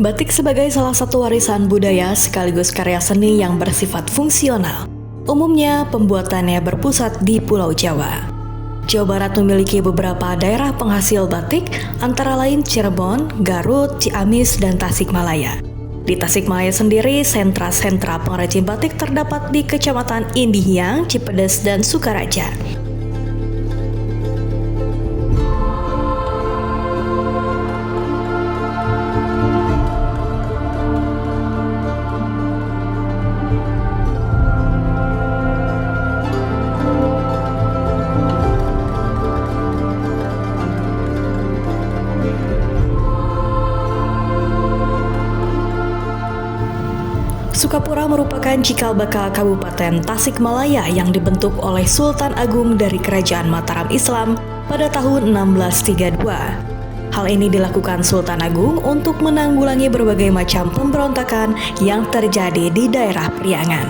Batik sebagai salah satu warisan budaya sekaligus karya seni yang bersifat fungsional. Umumnya pembuatannya berpusat di Pulau Jawa. Jawa Barat memiliki beberapa daerah penghasil batik, antara lain Cirebon, Garut, Ciamis, dan Tasikmalaya. Di Tasikmalaya sendiri, sentra-sentra pengrajin batik terdapat di Kecamatan Indihiyang, Cipedes, dan Sukaraja. Sukapura merupakan cikal bakal Kabupaten Tasikmalaya yang dibentuk oleh Sultan Agung dari Kerajaan Mataram Islam pada tahun 1632. Hal ini dilakukan Sultan Agung untuk menanggulangi berbagai macam pemberontakan yang terjadi di daerah Priangan.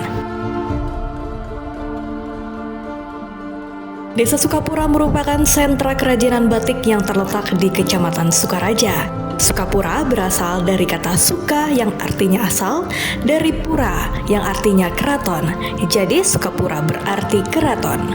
Desa Sukapura merupakan sentra kerajinan batik yang terletak di Kecamatan Sukaraja. Sukapura berasal dari kata suka yang artinya asal, dari pura yang artinya keraton. Jadi Sukapura berarti keraton.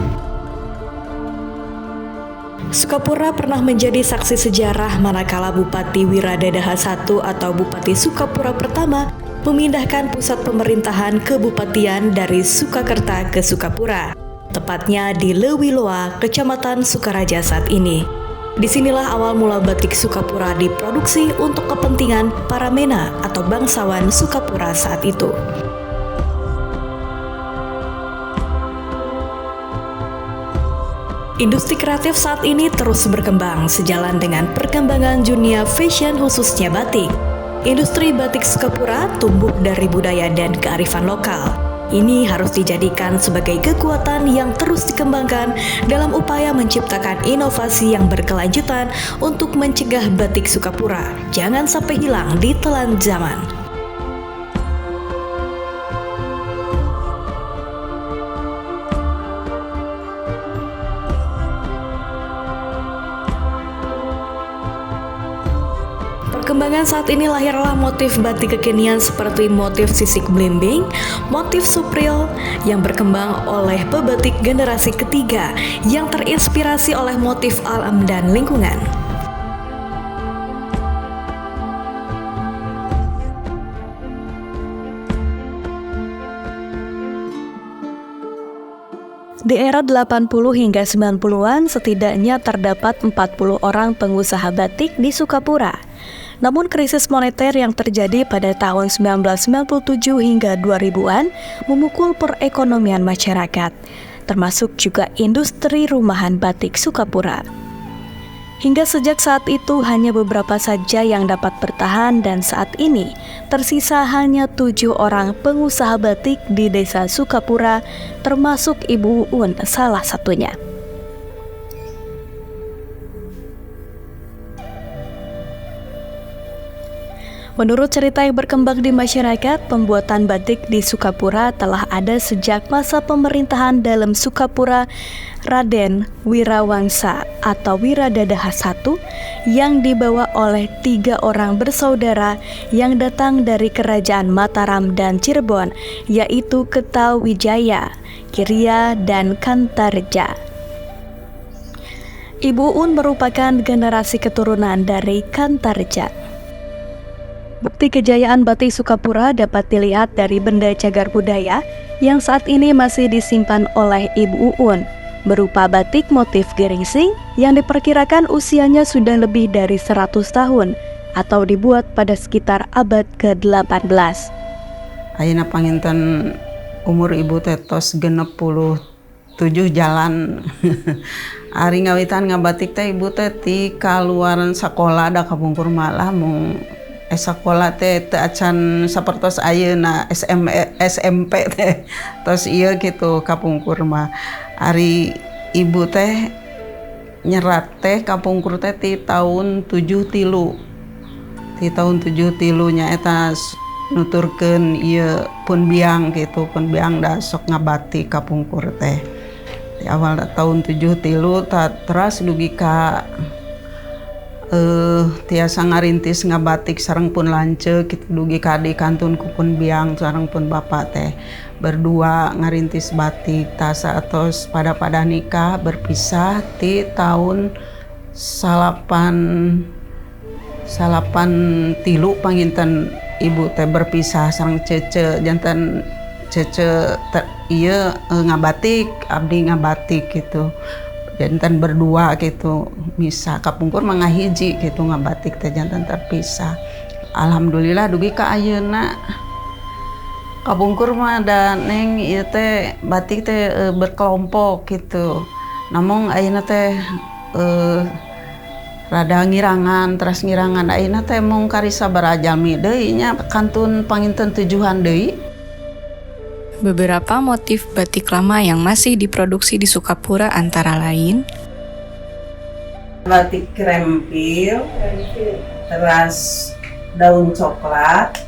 Sukapura pernah menjadi saksi sejarah manakala Bupati Wiradadaha I atau Bupati Sukapura pertama memindahkan pusat pemerintahan kebupatian dari Sukakerta ke Sukapura, tepatnya di Lewiloa, Kecamatan Sukaraja saat ini. Disinilah awal mula batik Sukapura diproduksi untuk kepentingan para mena atau bangsawan Sukapura saat itu. Industri kreatif saat ini terus berkembang sejalan dengan perkembangan dunia fashion khususnya batik. Industri batik Sukapura tumbuh dari budaya dan kearifan lokal. Ini harus dijadikan sebagai kekuatan yang terus dikembangkan dalam upaya menciptakan inovasi yang berkelanjutan untuk mencegah batik Sukapura jangan sampai hilang di telan zaman. Perkembangan saat ini lahirlah motif batik kekinian seperti motif sisik belimbing, motif supril yang berkembang oleh pebatik generasi ketiga yang terinspirasi oleh motif alam dan lingkungan. Di era 80 hingga 90-an setidaknya terdapat 40 orang pengusaha batik di Sukapura. Namun krisis moneter yang terjadi pada tahun 1997 hingga 2000-an memukul perekonomian masyarakat, termasuk juga industri rumahan batik Sukapura. Hingga sejak saat itu hanya beberapa saja yang dapat bertahan dan saat ini tersisa hanya 7 orang pengusaha batik di desa Sukapura, termasuk Ibu Uun salah satunya. Menurut cerita yang berkembang di masyarakat, pembuatan batik di Sukapura telah ada sejak masa pemerintahan dalam Sukapura Raden Wirawangsa atau Wiradadaha I yang dibawa oleh 3 orang bersaudara yang datang dari kerajaan Mataram dan Cirebon, yaitu Kertawijaya, Kiria, dan Kantareja. Ibu Uun merupakan generasi keturunan dari Kantareja. Bukti kejayaan batik Sukapura dapat dilihat dari benda cagar budaya yang saat ini masih disimpan oleh Ibu Uun, berupa batik motif geringsing yang diperkirakan usianya sudah lebih dari 100 tahun atau dibuat pada sekitar abad ke-18. Ayeuna panginten umur ibu teh tos 67 jalan. Ari ngawitan ngabatik teh ibu teh ti kaluaran sakola da kapungkur malah mung sekolah teh teu acan sapertos ayeuna SMP teh tos ieu kitu kapungkur mah. Ari ibu teh nyerat teh kapungkur teh ti tahun 73. Ti tahun 73 nya eta nuturkeun ieu pun biang kitu, pun biang da sok ngabatik kapungkur teh. Di awal tahun 73 teras dugi ka tiasa ngarintis ngabatik sareng pun lanceuk kitu dugi kadi kantun ku pun biang sareng pun bapak teh berdua ngarintis batik tasa atos pada nikah berpisah ti tahun salapan tilu panginten ibu teh berpisah sareng cece jantan cece ieu ngabatik abdi ngabatik gitu jantan berdua gitu misah kapungkur mah ngahiji gitu ngabatik teh jantan terpisah. Alhamdulillah dugi ka ayeuna kapungkur mah da neng ieu teh batik teh berkelompok gitu. Namun ayeuna teh rada ngirangan ayeuna teh mung karisa barajami deui nya kantun panginten tujuan deui. Beberapa motif batik lama yang masih diproduksi di Sukapura antara lain batik krempil, teras daun coklat,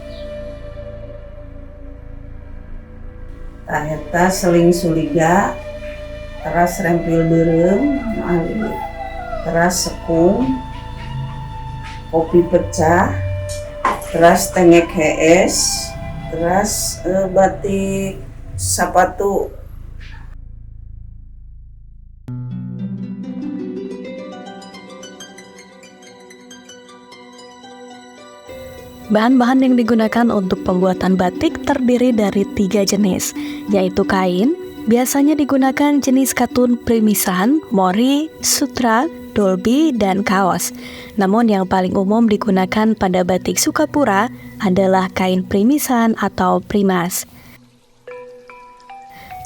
taheta seling suliga, teras rempil beureum, teras sekung, kopi pecah, teras tengek hees, teras batik sapatu. Bahan-bahan yang digunakan untuk pembuatan batik terdiri dari 3 jenis, yaitu kain, biasanya digunakan jenis katun primisan, mori, sutra, dolby, dan kaos. Namun yang paling umum digunakan pada batik Sukapura adalah kain primisan atau primas.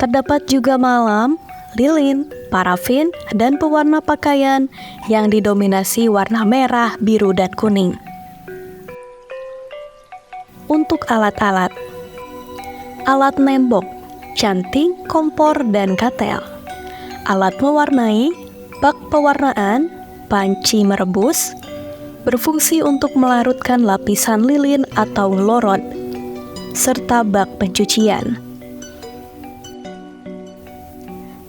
Terdapat juga malam, lilin, parafin, dan pewarna pakaian yang didominasi warna merah, biru, dan kuning. Untuk alat-alat nembok, canting, kompor, dan katel. Alat mewarnai, bak pewarnaan, panci merebus, berfungsi untuk melarutkan lapisan lilin atau lorot, serta bak pencucian.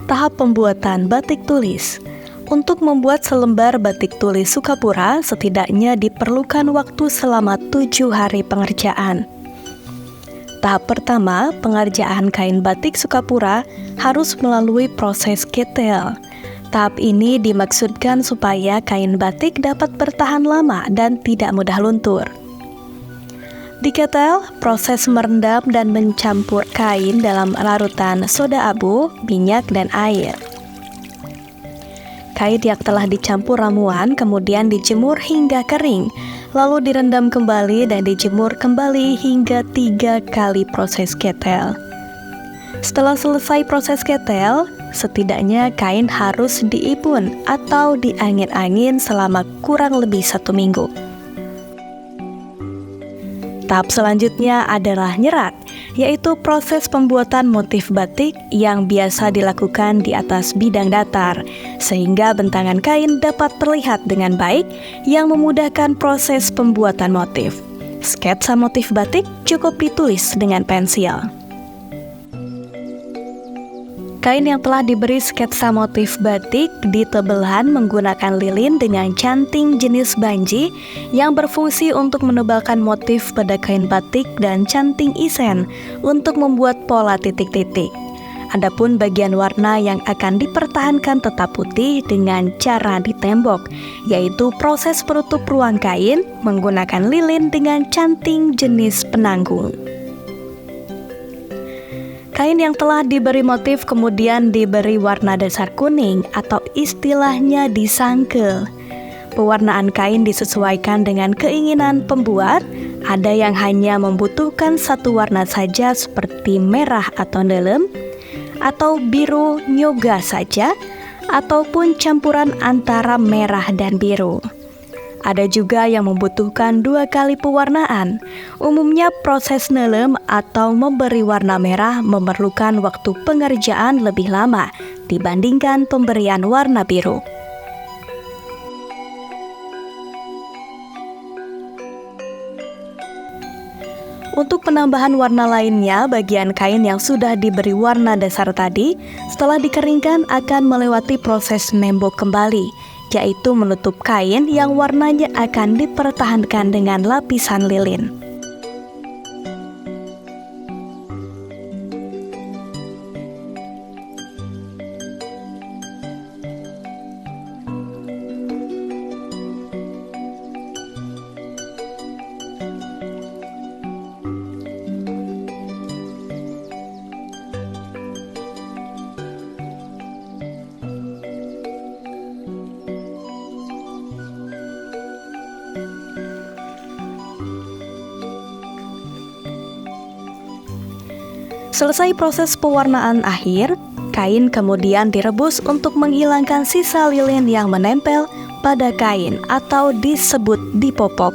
Tahap pembuatan batik tulis. Untuk membuat selembar batik tulis Sukapura, setidaknya diperlukan waktu selama 7 hari pengerjaan. Tahap pertama, pengerjaan kain batik Sukapura harus melalui proses ketel. Tahap ini dimaksudkan supaya kain batik dapat bertahan lama dan tidak mudah luntur. Di ketel, proses merendam dan mencampur kain dalam larutan soda abu, minyak, dan air. Kain yang telah dicampur ramuan kemudian dijemur hingga kering, lalu direndam kembali dan dijemur kembali hingga 3 kali proses ketel. Setelah selesai proses ketel, setidaknya kain harus diibun atau diangin-angin selama kurang lebih 1 minggu. Tahap selanjutnya adalah nyerat, yaitu proses pembuatan motif batik yang biasa dilakukan di atas bidang datar, sehingga bentangan kain dapat terlihat dengan baik yang memudahkan proses pembuatan motif. Sketsa motif batik cukup ditulis dengan pensil. Kain yang telah diberi sketsa motif batik ditebelan menggunakan lilin dengan canting jenis banji yang berfungsi untuk menebalkan motif pada kain batik dan canting isen untuk membuat pola titik-titik. Adapun bagian warna yang akan dipertahankan tetap putih dengan cara ditembok, yaitu proses penutup ruang kain menggunakan lilin dengan canting jenis penanggung. Kain yang telah diberi motif kemudian diberi warna dasar kuning atau istilahnya disangkel. Pewarnaan kain disesuaikan dengan keinginan pembuat. Ada yang hanya membutuhkan 1 warna saja seperti merah atau ndelem, atau biru nyoga saja, ataupun campuran antara merah dan biru. Ada juga yang membutuhkan 2 kali pewarnaan. Umumnya proses nelem atau memberi warna merah memerlukan waktu pengerjaan lebih lama dibandingkan pemberian warna biru. Untuk penambahan warna lainnya, bagian kain yang sudah diberi warna dasar tadi, setelah dikeringkan akan melewati proses nembok kembali, yaitu menutup kain yang warnanya akan dipertahankan dengan lapisan lilin. Selesai proses pewarnaan akhir, kain kemudian direbus untuk menghilangkan sisa lilin yang menempel pada kain atau disebut dipopok.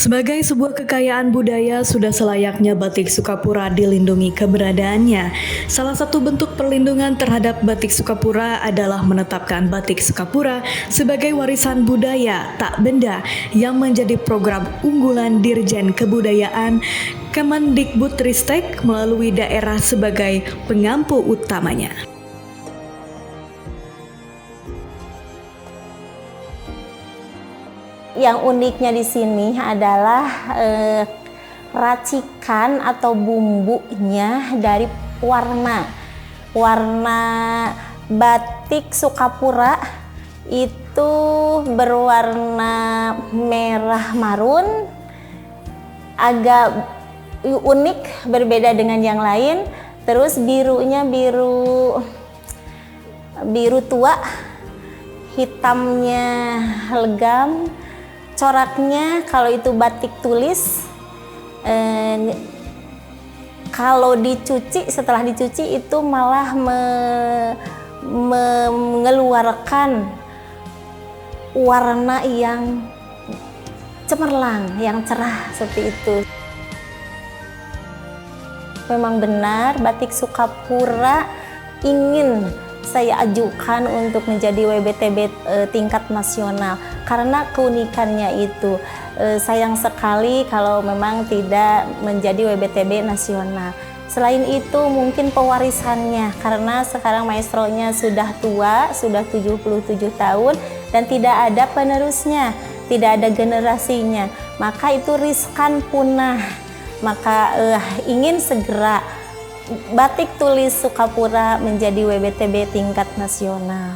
Sebagai sebuah kekayaan budaya, sudah selayaknya batik Sukapura dilindungi keberadaannya. Salah satu bentuk perlindungan terhadap batik Sukapura adalah menetapkan batik Sukapura sebagai warisan budaya tak benda yang menjadi program unggulan Dirjen Kebudayaan Kemendikbudristek melalui daerah sebagai pengampu utamanya. Yang uniknya di sini adalah racikan atau bumbunya dari warna batik Sukapura itu berwarna merah marun, agak unik, berbeda dengan yang lain. Terus birunya biru tua, hitamnya legam. Coraknya kalau itu batik tulis, kalau dicuci, setelah dicuci itu malah mengeluarkan warna yang cemerlang, yang cerah seperti itu. Memang benar batik Sukapura ingin saya ajukan untuk menjadi WBTB tingkat nasional karena keunikannya itu. Sayang sekali kalau memang tidak menjadi WBTB nasional. Selain itu mungkin pewarisannya, karena sekarang maestronya sudah tua, sudah 77 tahun dan tidak ada penerusnya, tidak ada generasinya, maka itu riskan punah. Maka ingin segera batik tulis Sukapura menjadi WBTB tingkat nasional.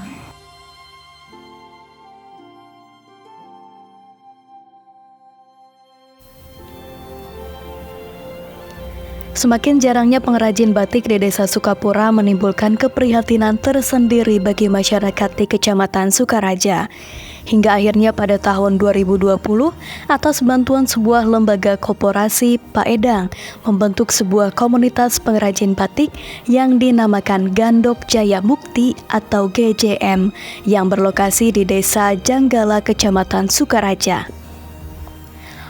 Semakin jarangnya pengrajin batik di Desa Sukapura menimbulkan keprihatinan tersendiri bagi masyarakat di Kecamatan Sukaraja. Hingga akhirnya pada tahun 2020, atas bantuan sebuah lembaga koperasi Pak Edang, membentuk sebuah komunitas pengrajin batik yang dinamakan Gandok Jaya Mukti atau GJM, yang berlokasi di Desa Janggala, Kecamatan Sukaraja.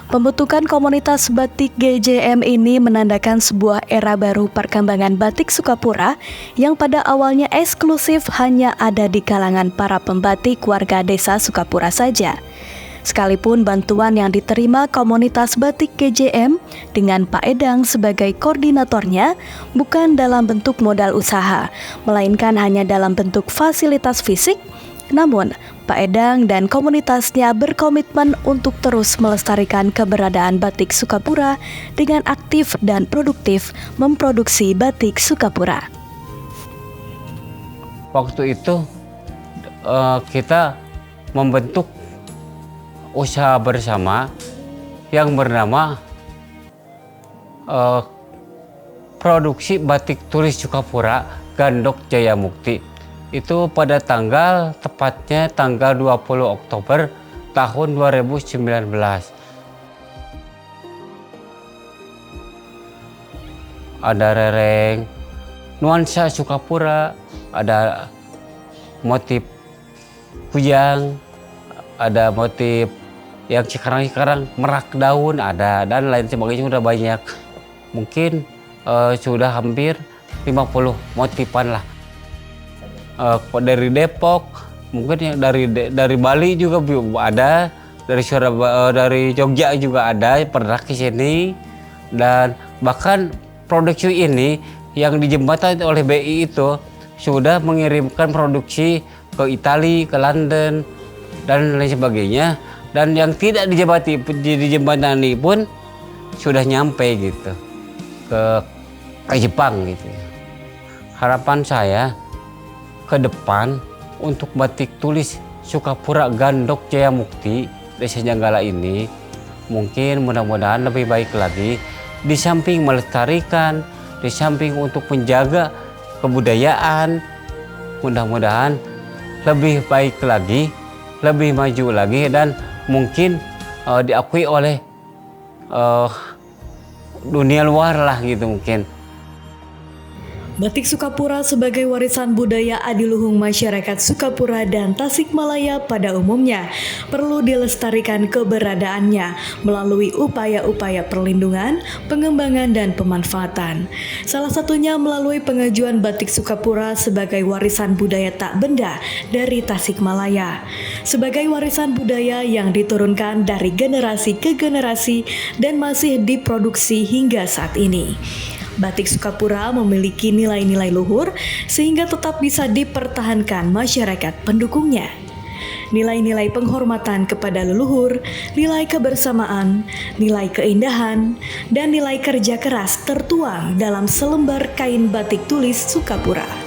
Pembentukan komunitas batik GJM ini menandakan sebuah era baru perkembangan batik Sukapura yang pada awalnya eksklusif hanya ada di kalangan para pembatik warga Desa Sukapura saja. Sekalipun bantuan yang diterima komunitas batik GJM dengan Pak Edang sebagai koordinatornya bukan dalam bentuk modal usaha, melainkan hanya dalam bentuk fasilitas fisik. Namun, Pak Edang dan komunitasnya berkomitmen untuk terus melestarikan keberadaan batik Sukapura dengan aktif dan produktif memproduksi batik Sukapura. Waktu itu kita membentuk usaha bersama yang bernama produksi batik tulis Sukapura Gandok Jaya Mukti. Itu pada tepatnya tanggal 20 Oktober tahun 2019. Ada rereng nuansa Sukapura, ada motif kujang, ada motif yang sekarang merak daun ada, dan lain sebagainya udah banyak. Mungkin sudah hampir 50 motifan lah. Dari Depok, mungkin yang dari Bali juga ada, dari Jogja juga ada pernah ke sini, dan bahkan produksi ini yang dijembatani oleh BI itu sudah mengirimkan produksi ke Italia, ke London, dan lain sebagainya. Dan yang tidak dijembatani pun sudah nyampe gitu ke Jepang gitu. Harapan saya ke depan untuk batik tulis Sukapura Gandok Jaya Mukti Desa Janggala ini mungkin mudah-mudahan lebih baik lagi, di samping melestarikan, di samping untuk menjaga kebudayaan, mudah-mudahan lebih baik lagi, lebih maju lagi, dan mungkin diakui oleh dunia luar lah gitu mungkin. Batik Sukapura sebagai warisan budaya adiluhung masyarakat Sukapura dan Tasikmalaya pada umumnya perlu dilestarikan keberadaannya melalui upaya-upaya perlindungan, pengembangan, dan pemanfaatan. Salah satunya melalui pengajuan batik Sukapura sebagai warisan budaya tak benda dari Tasikmalaya. Sebagai warisan budaya yang diturunkan dari generasi ke generasi dan masih diproduksi hingga saat ini. Batik Sukapura memiliki nilai-nilai luhur sehingga tetap bisa dipertahankan masyarakat pendukungnya. Nilai-nilai penghormatan kepada leluhur, nilai kebersamaan, nilai keindahan, dan nilai kerja keras tertuang dalam selembar kain batik tulis Sukapura.